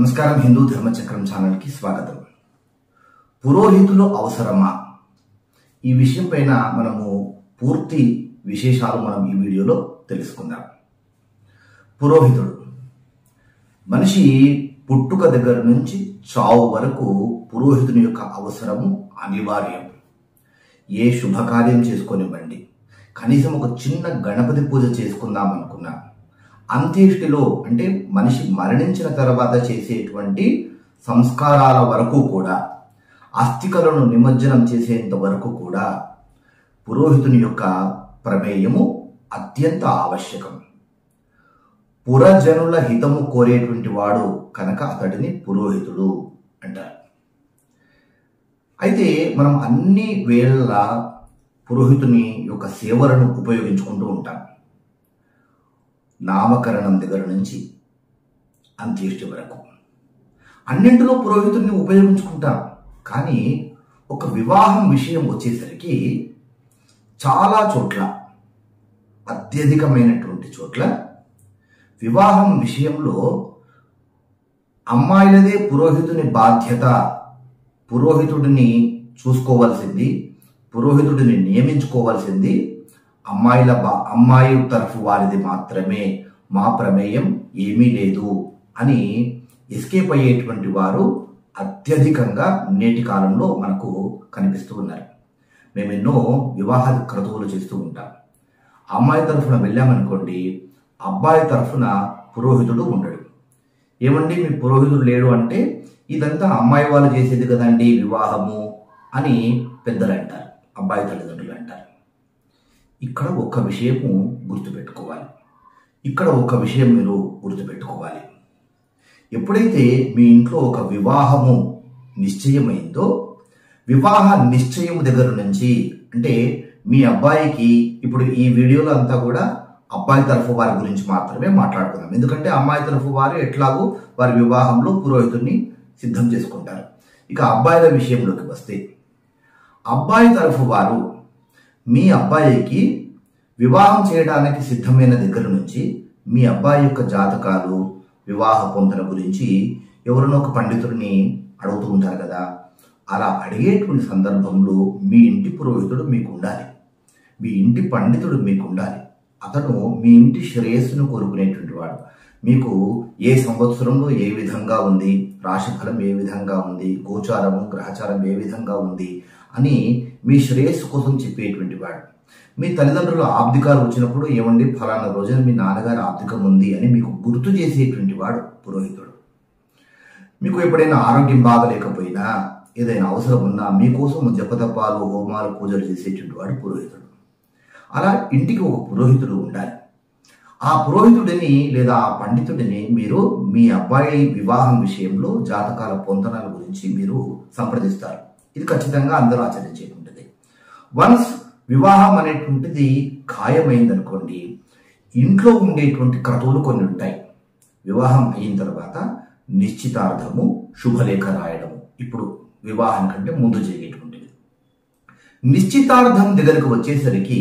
నమస్కారం. హిందూ ధర్మచక్రం ఛానల్కి స్వాగతం. పురోహితులు అవసరమా? ఈ విషయం పైన మనము పూర్తి విశేషాలు మనం ఈ వీడియోలో తెలుసుకుందాం. పురోహితుడు మనిషి పుట్టుక దగ్గర నుంచి చావు వరకు పురోహితుని యొక్క అవసరము అనివార్యం. ఏ శుభకార్యం చేసుకోనివ్వండి, కనీసం ఒక చిన్న గణపతి పూజ చేసుకుందాం అనుకున్నా, అంత్యేష్టిలో అంటే మనిషి మరణించిన తర్వాత చేసేటువంటి సంస్కారాల వరకు కూడా, అస్థికలను నిమజ్జనం చేసేంత వరకు కూడా పురోహితుని యొక్క ప్రమేయము అత్యంత ఆవశ్యకం. పురజనుల హితము కోరేటువంటి వాడు కనుక అతడిని పురోహితుడు అంటారు. అయితే మనం అన్ని వేళ పురోహితుని యొక్క సేవలను ఉపయోగించుకుంటూ ఉంటాం. నామకరణం దగ్గర నుంచి అంత్యేష్టి వరకు అన్నింటిలో పురోహితుడిని ఉపయోగించుకుంటాం. కానీ ఒక వివాహం విషయం వచ్చేసరికి చాలా చోట్ల, అత్యధికమైనటువంటి చోట్ల వివాహం విషయంలో అమ్మాయిలదే పురోహితుని బాధ్యత, పురోహితుడిని చూసుకోవాల్సింది, పురోహితుడిని నియమించుకోవాల్సింది అమ్మాయి తరఫు వారిది మాత్రమే, మా ప్రమేయం ఏమీ లేదు అని ఎస్కేప్ అయ్యేటువంటి వారు అత్యధికంగా నేటి కాలంలో మనకు కనిపిస్తూ ఉన్నారు. మేము ఎన్నో వివాహ క్రతువులు చేస్తూ ఉంటాం. అమ్మాయి తరఫున వెళ్ళామనుకోండి, అబ్బాయి తరఫున పురోహితుడు ఉండడు. ఏమండి మీ పురోహితుడు లేడు అంటే, ఇదంతా అమ్మాయి వాళ్ళు చేసేది కదండి వివాహము అని పెద్దలు అంటారు, అబ్బాయి తల్లిదండ్రులు అంటారు. ఇక్కడ ఒక విషయము గుర్తుపెట్టుకోవాలి. మీరు గుర్తుపెట్టుకోవాలి. ఎప్పుడైతే మీ ఇంట్లో ఒక వివాహము నిశ్చయమైందో, వివాహ నిశ్చయం దగ్గర నుంచి, అంటే మీ అబ్బాయికి, ఇప్పుడు ఈ వీడియోలో అంతా కూడా అబ్బాయి తరఫు వారి గురించి మాత్రమే మాట్లాడుకుందాం. ఎందుకంటే అమ్మాయి తరఫు వారు ఎట్లాగో వారి వివాహంలో పురోహితుడిని సిద్ధం చేసుకుంటారు. ఇక అబ్బాయిల విషయంలోకి వస్తే, అబ్బాయి తరఫు వారు మీ అబ్బాయికి వివాహం చేయడానికి సిద్ధమైన దగ్గర నుంచి మీ అబ్బాయి యొక్క జాతకాలు, వివాహ పొందల గురించి ఎవరినో ఒక పండితుడిని అడుగుతూ ఉంటారు కదా. అలా అడిగేటువంటి సందర్భంలో మీ ఇంటి పురోహితుడు మీకు ఉండాలి, మీ ఇంటి పండితుడు మీకు ఉండాలి. అతను మీ ఇంటి శ్రేయస్సును కోరుకునేటువంటి వాడు. మీకు ఏ సంవత్సరంలో ఏ విధంగా ఉంది, రాశిఫలం ఏ విధంగా ఉంది, గోచారము గ్రహచారం ఏ విధంగా ఉంది అని మీ శ్రేయస్సు కోసం చెప్పేటువంటి వాడు. మీ తల్లిదండ్రులు ఆబ్దికాలు వచ్చినప్పుడు, ఏమండి ఫలానా రోజున మీ నాన్నగారి ఆబ్దికం ఉంది అని మీకు గుర్తు చేసేటువంటి వాడు పురోహితుడు. మీకు ఎప్పుడైనా ఆరోగ్యం బాగలేకపోయినా, ఏదైనా అవసరం ఉన్నా మీకోసం జపతపాలు, హోమాలు, పూజలు చేసేటువంటి వాడు పురోహితుడు. అలా ఇంటికి ఒక పురోహితుడు ఉండాలి. ఆ పురోహితుడిని లేదా ఆ పండితుడిని మీరు మీ అబ్బాయి వివాహం విషయంలో జాతకాల పొందనాల గురించి మీరు సంప్రదిస్తారు. ఇది ఖచ్చితంగా అందరూ ఆచరించేటువంటిది. వన్స్ వివాహం అనేటువంటిది ఖాయమైందనుకోండి, ఇంట్లో ఉండేటువంటి క్రతువులు కొన్ని ఉంటాయి. వివాహం అయిన తర్వాత నిశ్చితార్థము, శుభలేఖ రాయడము, ఇప్పుడు వివాహం కంటే ముందు జరిగేటువంటిది. నిశ్చితార్థం దగ్గరకు వచ్చేసరికి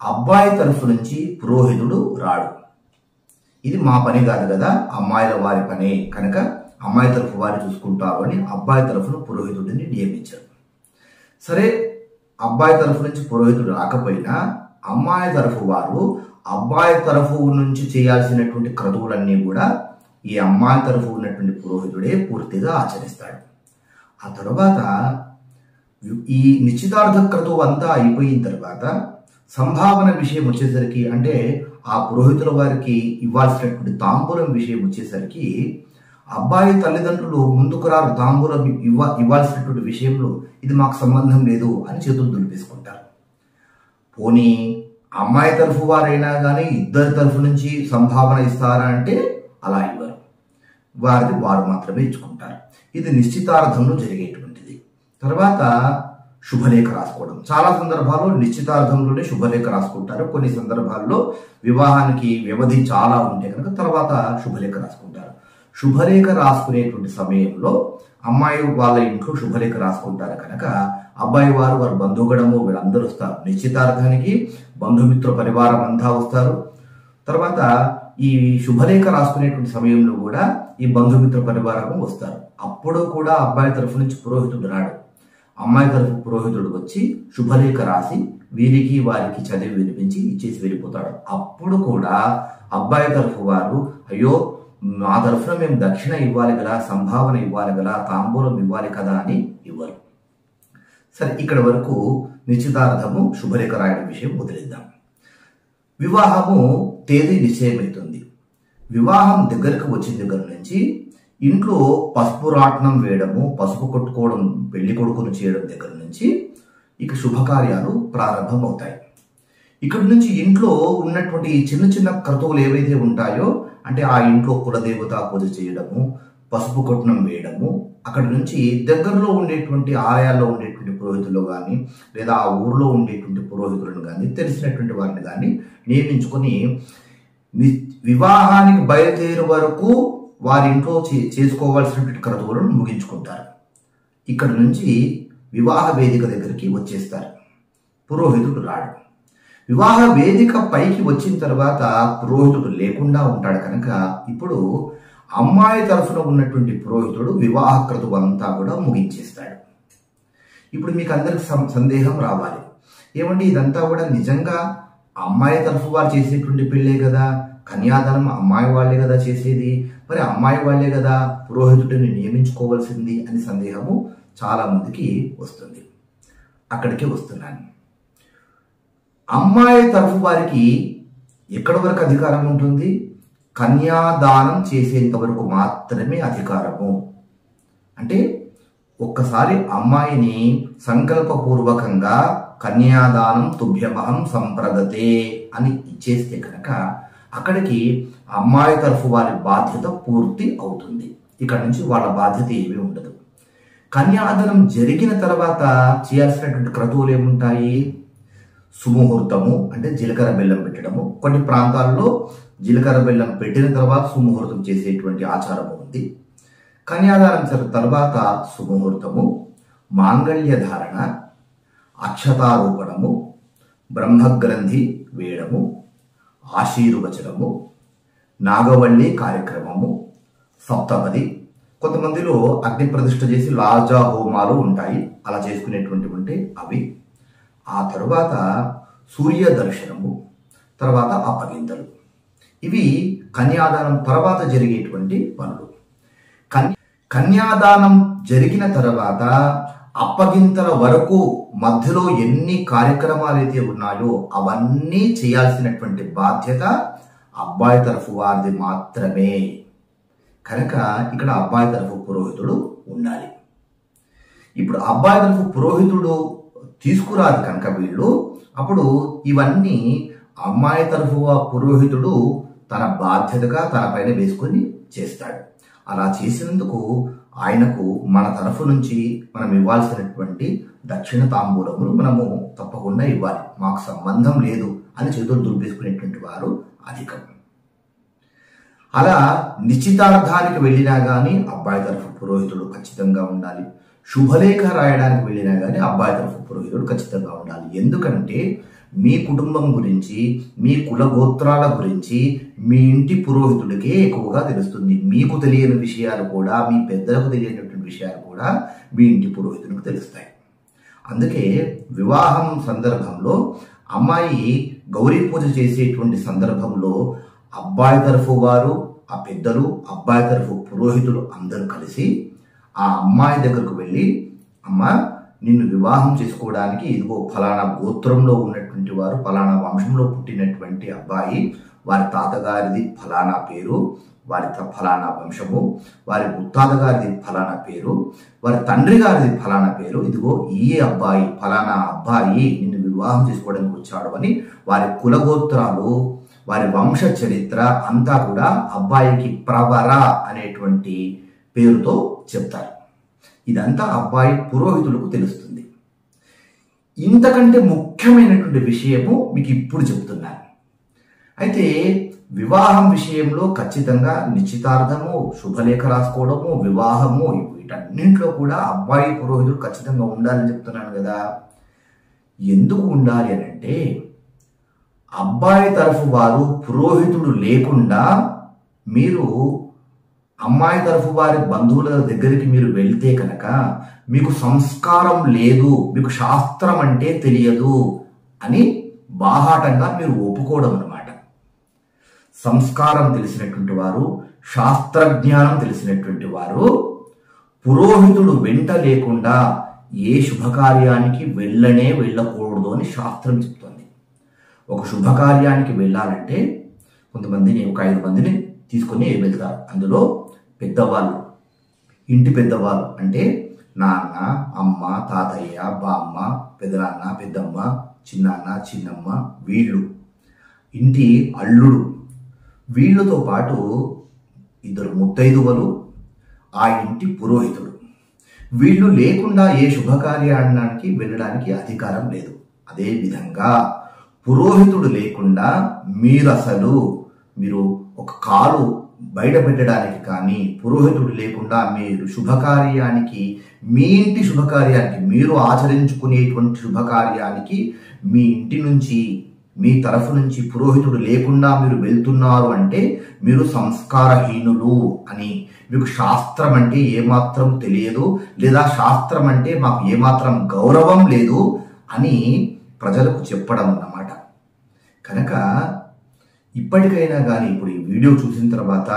అబ్బాయి తరఫు నుంచి పురోహితుడు రాడు. ఇది మా పని కాదు కదా, అమ్మాయిల వారి పనే కనుక అమ్మాయి తరఫు వారు చూసుకుంటారు అని అబ్బాయి తరఫున పురోహితుడిని నియమించారు. సరే, అబ్బాయి తరఫు నుంచి పురోహితుడు రాకపోయినా అమ్మాయి తరఫు వారు అబ్బాయి తరఫు నుంచి చేయాల్సినటువంటి క్రతువులన్నీ కూడా ఈ అమ్మాయి తరఫు ఉన్నటువంటి పురోహితుడే పూర్తిగా ఆచరిస్తాడు. ఆ తర్వాత ఈ నిశ్చితార్థ క్రతువు అంతా అయిపోయిన తర్వాత సంభావన విషయం వచ్చేసరికి, అంటే ఆ పురోహితుల వారికి ఇవ్వాల్సినటువంటి తాంబూలం విషయం వచ్చేసరికి, అబ్బాయి తల్లిదండ్రులు ముందుకు రారు. తాంబూలం ఇవ్వాల్సినటువంటి విషయంలో ఇది మాకు సంబంధం లేదు అని చేతులు దులిపేసుకుంటారు. పోనీ అమ్మాయి తరఫు వారైనా కానీ ఇద్దరి తరఫు నుంచి సంభావన ఇస్తారా అంటే అలా ఇవ్వరు. వారిది వారు మాత్రమే ఇచ్చుకుంటారు. ఇది నిశ్చితార్థంలో జరిగేటువంటిది. తర్వాత శుభలేఖ రాసుకోవడం. చాలా సందర్భాల్లో నిశ్చితార్థంలోనే శుభలేఖ రాసుకుంటారు. కొన్ని సందర్భాల్లో వివాహానికి వ్యవధి చాలా ఉంటే కనుక తర్వాత శుభలేఖ రాసుకుంటారు. శుభలేఖ రాసుకునేటువంటి సమయంలో అమ్మాయి వాళ్ళ ఇంట్లో శుభలేఖ రాసుకుంటారు కనుక అబ్బాయి వారు బంధుగణము వీళ్ళందరూ వస్తారు. నిశ్చితార్థానికి బంధుమిత్ర పరివారం అంతా వస్తారు. తర్వాత ఈ శుభలేఖ రాసుకునేటువంటి సమయంలో కూడా ఈ బంధుమిత్ర పరివారం వస్తారు. అప్పుడు కూడా అబ్బాయి తరఫు నుంచి పురోహితుడు రాడు. అమ్మాయి తరఫు పురోహితుడు వచ్చి శుభలేఖ రాసి వీరికి వారికి చదివి వినిపించి ఇచ్చేసి వెళ్ళిపోతాడు. అప్పుడు కూడా అబ్బాయి తరఫు వారు అయ్యో మా తరఫున మేము దక్షిణ ఇవ్వాలి కదా, సంభావన ఇవ్వాలి కదా, తాంబూలం ఇవ్వాలి కదా అని ఇవ్వరు. సరే, ఇక్కడ వరకు నిశ్చితార్థము శుభలేఖ రాయడం విషయం వదిలేద్దాం. వివాహము తేదీ నిశ్చయమవుతుంది. వివాహం దగ్గరకు వచ్చిన దగ్గర నుంచి ఇంట్లో పసుపు రాట్నం వేయడము, పసుపు కొట్టుకోవడం, పెళ్లి కొడుకును చేయడం దగ్గర నుంచి ఇక శుభకార్యాలు ప్రారంభం అవుతాయి. ఇక్కడి నుంచి ఇంట్లో ఉన్నటువంటి చిన్న చిన్న క్రతువులు ఏవైతే ఉంటాయో, అంటే ఆ ఇంట్లో కులదేవత పూజ చేయడము, పసుపు కొట్టడం వేయడము, అక్కడి నుంచి దగ్గరలో ఉండేటువంటి ఆలయాల్లో ఉండేటువంటి పురోహితులు కానీ లేదా ఆ ఊర్లో ఉండేటువంటి పురోహితులను కానీ తెలిసినటువంటి వారిని కానీ నియమించుకొని వివాహానికి బయలుదేరే వరకు వారి ఇంట్లో చేసుకోవాల్సినటువంటి క్రతువులను ముగించుకుంటారు. ఇక్కడ నుంచి వివాహ వేదిక దగ్గరికి వచ్చేస్తారు. పురోహితుడు రాడు. వివాహ వేదిక పైకి వచ్చిన తర్వాత పురోహితుడు లేకుండా ఉంటాడు కనుక ఇప్పుడు అమ్మాయి తరఫున ఉన్నటువంటి పురోహితుడు వివాహ క్రతువు అంతా కూడా ముగించేస్తాడు. ఇప్పుడు మీకు అందరికి సందేహం రావాలి, ఏమండి ఇదంతా కూడా నిజంగా అమ్మాయి తరఫు వారు చేసేటువంటి పెళ్ళే కదా, కన్యాదానం అమ్మాయి వాళ్ళే కదా చేసేది, మరి అమ్మాయి వాళ్ళే కదా పురోహితుడిని నియమించుకోవాల్సింది అని సందేహము చాలా మందికి వస్తుంది. అక్కడికి వస్తున్నాను. అమ్మాయి తరఫు వారికి ఎక్కడి వరకు అధికారం ఉంటుంది? కన్యాదానం చేసేంత వరకు మాత్రమే అధికారము. అంటే ఒక్కసారి అమ్మాయిని సంకల్పపూర్వకంగా కన్యాదానం తుభ్యమహం సంప్రదతే అని ఇచ్చేస్తే కనుక అక్కడికి అమ్మాయి తరఫు వారి బాధ్యత పూర్తి అవుతుంది. ఇక్కడ నుంచి వాళ్ళ బాధ్యత ఏమీ ఉండదు. కన్యాదానం జరిగిన తర్వాత చేయాల్సినటువంటి క్రతువులు ఏముంటాయి? సుముహూర్తము, అంటే జీలకర్ర బెల్లం పెట్టడము. కొన్ని ప్రాంతాల్లో జీలకర్ర బెల్లం పెట్టిన తర్వాత సుముహూర్తం చేసేటువంటి ఆచారము ఉంది. కన్యాదానం తర్వాత సుముహూర్తము, మాంగళ్య ధారణ, అక్షతారోపణము, బ్రహ్మగ్రంథి వేయడము, ఆశీర్వచనము, నాగవల్లి కార్యక్రమము, సప్తపది. కొంతమందిలో అగ్ని ప్రతిష్ఠ చేసి లాజా హోమాలు ఉంటాయి, అలా చేసుకునేటువంటి అవి. ఆ తరువాత సూర్య దర్శనము, తర్వాత అప్పగింతలు. ఇవి కన్యాదానం తర్వాత జరిగేటువంటి పనులు. కన్యాదానం జరిగిన తర్వాత అప్పగింతల వరకు మధ్యలో ఎన్ని కార్యక్రమాలు అయితే ఉన్నాయో అవన్నీ చేయాల్సినటువంటి బాధ్యత అబ్బాయి తరఫు వారిది మాత్రమే. కనుక ఇక్కడ అబ్బాయి తరఫు పురోహితుడు ఉండాలి. ఇప్పుడు అబ్బాయి తరఫు పురోహితుడు తీసుకురాదు కనుక వీళ్ళు అప్పుడు ఇవన్నీ అమ్మాయి తరఫు పురోహితుడు తన బాధ్యతగా తన పైన వేసుకొని చేస్తాడు. అలా చేసినందుకు ఆయనకు మన తరఫు నుంచి మనం ఇవ్వాల్సినటువంటి దక్షిణ తాంబూలములు మనము తప్పకుండా ఇవ్వాలి, మాకు సంబంధం లేదు అని చేతులు దులిపేసుకునేటువంటి వారు అధికం. అలా నిశ్చితార్థానికి వెళ్ళినా కానీ అబ్బాయి తరఫు పురోహితుడు ఖచ్చితంగా ఉండాలి. శుభలేఖ రాయడానికి వెళ్ళినా కానీ అబ్బాయి తరఫు పురోహితుడు ఖచ్చితంగా ఉండాలి. ఎందుకంటే మీ కుటుంబం గురించి, మీ కులగోత్రాల గురించి మీ ఇంటి పురోహితుడికే ఎక్కువగా తెలుస్తుంది. మీకు తెలియని విషయాలు కూడా, మీ పెద్దలకు తెలియనటువంటి విషయాలు కూడా మీ ఇంటి పురోహితుడికి తెలుస్తాయి. అందుకే వివాహం సందర్భంలో అమ్మాయి గౌరీ పూజ చేసేటువంటి సందర్భంలో అబ్బాయి తరఫు వారు, ఆ పెద్దలు, అబ్బాయి తరఫు పురోహితులు అందరూ కలిసి ఆ అమ్మాయి దగ్గరకు వెళ్ళి, అమ్మ నిన్ను వివాహం చేసుకోవడానికి ఇదిగో ఫలానా గోత్రంలో ఉన్నటువంటి వారు, ఫలానా వంశంలో పుట్టినటువంటి అబ్బాయి, వారి తాతగారిది ఫలానా పేరు, వారి ఫలానా వంశము, వారి ముత్తాతగారిది ఫలానా పేరు, వారి తండ్రి గారిది ఫలానా పేరు, ఇదిగో ఈ అబ్బాయి ఫలానా అబ్బాయి నిన్ను వివాహం చేసుకోవడానికి వచ్చాడు అని వారి కులగోత్రాలు, వారి వంశ చరిత్ర అంతా కూడా అబ్బాయికి ప్రవర అనేటువంటి పేరుతో చెప్తారు. ఇదంతా అబ్బాయి పురోహితులకు తెలుస్తుంది. ఇంతకంటే ముఖ్యమైనటువంటి విషయము మీకు ఇప్పుడు చెప్తున్నాను. అయితే వివాహం విషయంలో ఖచ్చితంగా నిశ్చితార్థము, శుభలేఖ రాసుకోవడము, వివాహము, వీటన్నింటిలో కూడా అబ్బాయి పురోహితుడు ఖచ్చితంగా ఉండాలని చెప్తున్నాను కదా. ఎందుకు ఉండాలి అని అంటే అబ్బాయి తరఫు వారు పురోహితుడు లేకుండా మీరు అమ్మాయి తరఫు వారి బంధువుల దగ్గరికి మీరు వెళ్తే కనుక మీకు సంస్కారం లేదు, మీకు శాస్త్రం అంటే తెలియదు అని బాహాటంగా మీరు ఒప్పుకోవడం అన్నమాట. సంస్కారం తెలిసినటువంటి వారు, శాస్త్రజ్ఞానం తెలిసినటువంటి వారు పురోహితుడు వెంట లేకుండా ఏ శుభకార్యానికి వెళ్ళకూడదు అని శాస్త్రం చెప్తుంది. ఒక శుభకార్యానికి వెళ్ళాలంటే కొంతమందిని, ఒక 5 మందిని తీసుకొని వెళ్తారు. అందులో పెద్దవాళ్ళు, ఇంటి పెద్దవాళ్ళు అంటే నాన్న, అమ్మ, తాతయ్య, బామ్మ, పెదనాన్న, పెద్దమ్మ, చిన్నాన్న, చిన్నమ్మ, వీళ్ళు ఇంటి అల్లుడు, వీళ్ళతో పాటు 2 ముత్తైదువలు, ఆ ఇంటి పురోహితుడు. వీళ్ళు లేకుండా ఏ శుభకార్యానికి వెళ్ళడానికి అధికారం లేదు. అదేవిధంగా పురోహితుడు లేకుండా మీరు ఒక కాలు బయట పెట్టడానికి కానీ, పురోహితుడు లేకుండా మీరు శుభకార్యానికి, మీ ఇంటి శుభకార్యానికి, మీరు ఆచరించుకునేటువంటి శుభకార్యానికి మీ ఇంటి నుంచి, మీ తరఫు నుంచి పురోహితుడు లేకుండా మీరు వెళ్తున్నారు అంటే మీరు సంస్కారహీనులు అని, మీకు శాస్త్రం అంటే ఏమాత్రం తెలియదు, లేదా శాస్త్రం అంటే మాకు ఏమాత్రం గౌరవం లేదు అని ప్రజలకు చెప్పడం అన్నమాట. కనుక ఇప్పటికైనా కానీ, ఇప్పుడు ఈ వీడియో చూసిన తర్వాత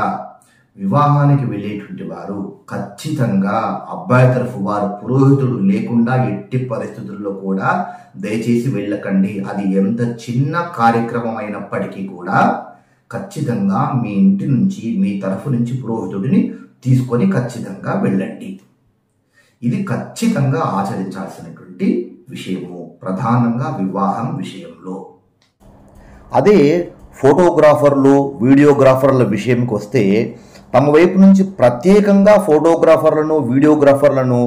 వివాహానికి వెళ్ళేటువంటి వారు ఖచ్చితంగా అబ్బాయి తరఫు వారు పురోహితుడు లేకుండా ఎట్టి పరిస్థితుల్లో కూడా దయచేసి వెళ్ళకండి. అది ఎంత చిన్న కార్యక్రమం అయినప్పటికీ కూడా ఖచ్చితంగా మీ ఇంటి నుంచి, మీ తరఫు నుంచి పురోహితుడిని తీసుకొని ఖచ్చితంగా వెళ్ళండి. ఇది ఖచ్చితంగా ఆచరించాల్సినటువంటి విషయము, ప్రధానంగా వివాహం విషయంలో. అదే ఫోటోగ్రాఫర్లు, వీడియోగ్రాఫర్ల విషయంకి వస్తే తమ వైపు నుంచి ప్రత్యేకంగా ఫోటోగ్రాఫర్లను, వీడియోగ్రాఫర్లను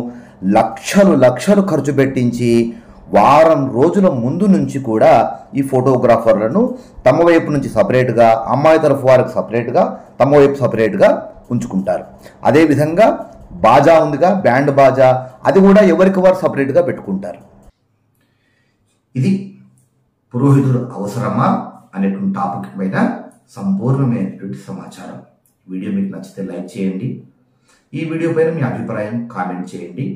లక్షలు ఖర్చు పెట్టించి వారం రోజుల ముందు నుంచి కూడా ఈ ఫోటోగ్రాఫర్లను తమ వైపు నుంచి సపరేట్గా, అమ్మాయి తరఫు వారికి సపరేట్గా, తమ వైపు సపరేట్గా ఉంచుకుంటారు. అదేవిధంగా బాజా ఉందిగా, బ్యాండ్ బాజా, అది కూడా ఎవరికి వారు సపరేట్గా పెట్టుకుంటారు. ఇది పురోహితుడు అవసరమా అనేటువంటి టాపిక్ పైన సంపూర్ణమైనటువంటి సమాచారం. వీడియో మీకు నచ్చితే లైక్ చేయండి. ఈ వీడియో పైన మీ అభిప్రాయం కామెంట్ చేయండి.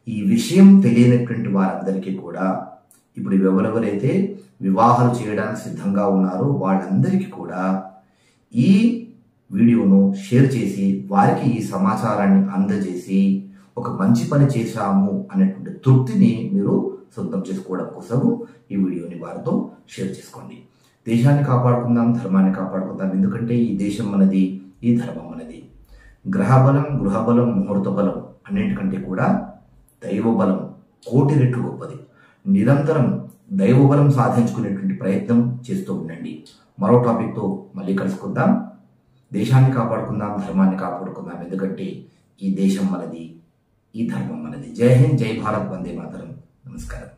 ఈ విషయం తెలియనటువంటి వారందరికీ కూడా, ఇప్పుడు ఎవరెవరైతే వివాహాలు చేయడానికి సిద్ధంగా ఉన్నారో వాళ్ళందరికీ కూడా ఈ వీడియోను షేర్ చేసి వారికి ఈ సమాచారాన్ని అందజేసి ఒక మంచి పని చేశాము అనేటువంటి తృప్తిని మీరు సొంతం చేసుకోవడం కోసము ఈ వీడియోని వారితో షేర్ చేసుకోండి. దేశాన్ని కాపాడుకుందాం, ధర్మాన్ని కాపాడుకుందాం. ఎందుకంటే ఈ దేశం మనది, ఈ ధర్మం మనది. గ్రహబలం, గృహబలం, ముహూర్త బలం అన్నింటికంటే కూడా దైవబలం కోటి రెట్లు గొప్పది. నిరంతరం దైవబలం సాధించుకునేటువంటి ప్రయత్నం చేస్తూ ఉండండి. మరో టాపిక్తో మళ్ళీ కలుసుకుందాం. దేశాన్ని కాపాడుకుందాం, ధర్మాన్ని కాపాడుకుందాం. ఎందుకంటే ఈ దేశం మనది, ఈ ధర్మం మనది. జై హింద్, జై భారత్, వందే మాతరం. నమస్కారం.